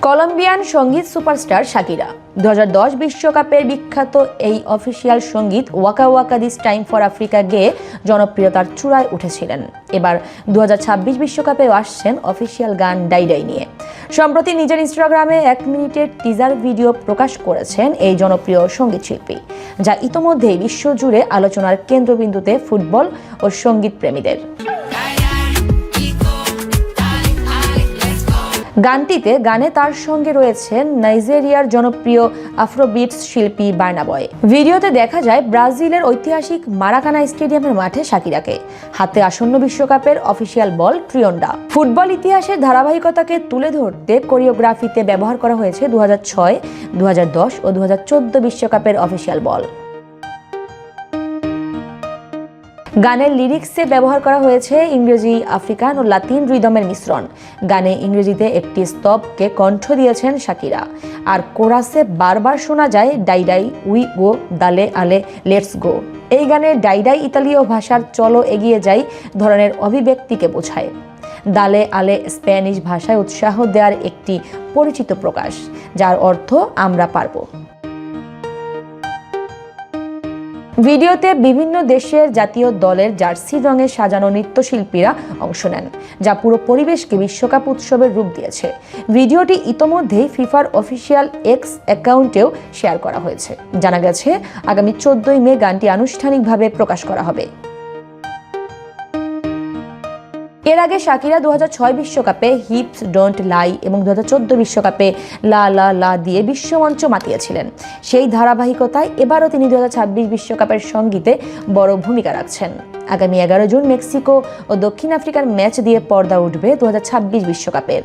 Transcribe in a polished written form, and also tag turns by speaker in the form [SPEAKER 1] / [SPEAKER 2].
[SPEAKER 1] Colombian সঙ্গীত superstar Shakira 2010 বিশ্বকাপের বিখ্যাত এই অফিসিয়াল সঙ্গীত Waka Waka this time for Africa গেয়ে জনপ্রিয়তার চূড়ায় উঠেছিলেন। এবার 2026 বিশ্বকাপেও আসছেন অফিসিয়াল গান ডাই ডাই নিয়ে। সম্প্রতি নিজের ইনস্টাগ্রামে 1 মিনিটের টিজার ভিডিও প্রকাশ করেছেন এই জনপ্রিয় সঙ্গীত শিল্পী, যা ইতোমধ্যেই বিশ্বজুড়ে আলোচনার কেন্দ্রবিন্দুতে ফুটবল ও সঙ্গীত প্রেমীদের। গানে তার সঙ্গে রয়েছেন নাইজেরিয়ার জনপ্রিয় আফরোবিটস শিল্পী বার্না বয়। ভিডিওতে দেখা যায় ব্রাজিলের ঐতিহাসিক মারাকানা স্টেডিয়ামের মাঠে শাকিরাকে, হাতে আসন্ন বিশ্বকাপের অফিসিয়াল বল ট্রিয়ন্ডা। ফুটবল ইতিহাসের ধারাবাহিকতাকে তুলে ধরতে কোরিওগ্রাফিতে ব্যবহার করা হয়েছে 2006, 2010 ও 2014 বিশ্বকাপের অফিসিয়াল বল। গানের লিরিক্সে ব্যবহার করা হয়েছে ইংরেজি, আফ্রিকান ও লাতিন রিদমের মিশ্রণ। গানে ইংরেজিতে একটি স্তবকে কণ্ঠ দিয়েছেন শাকিরা, আর কোরাসে বারবার শোনা যায় ডাই ডাই, উই গো, দালে আলে, লেটস গো। এই গানে ডাই ডাই ইতালীয় ভাষার চলো এগিয়ে যাই ধরনের অভিব্যক্তিকে বোঝায়। দালে আলে স্প্যানিশ ভাষায় উৎসাহ দেওয়ার একটি পরিচিত প্রকাশ, যার অর্থ আমরা পারবো। ভিডিওতে বিভিন্ন দেশের জাতীয় দলের জার্সি রঙে সাজানো নৃত্যশিল্পীরা অংশ নেন, যা পুরো পরিবেশকে বিশ্বকাপ উৎসবের রূপ দিয়েছে। ভিডিওটি ইতোমধ্যেই ফিফার অফিসিয়াল এক্স অ্যাকাউন্টেও শেয়ার করা হয়েছে। জানা গেছে আগামী 14 মে গানটি আনুষ্ঠানিকভাবে প্রকাশ করা হবে। এর আগে শাকিরা 2006 বিশ্বকাপে হিপস ডোন্ট লাই এবং 2014 বিশ্বকাপে লা লা লা দিয়ে বিশ্বমঞ্চ মাতিয়েছিলেন। সেই ধারাবাহিকতায় এবারও তিনি 2026 বিশ্বকাপের সঙ্গীতে বড় ভূমিকা রাখছেন। আগামী 11 জুন মেক্সিকো ও দক্ষিণ আফ্রিকার ম্যাচ দিয়ে পর্দা উঠবে 2026 বিশ্বকাপের।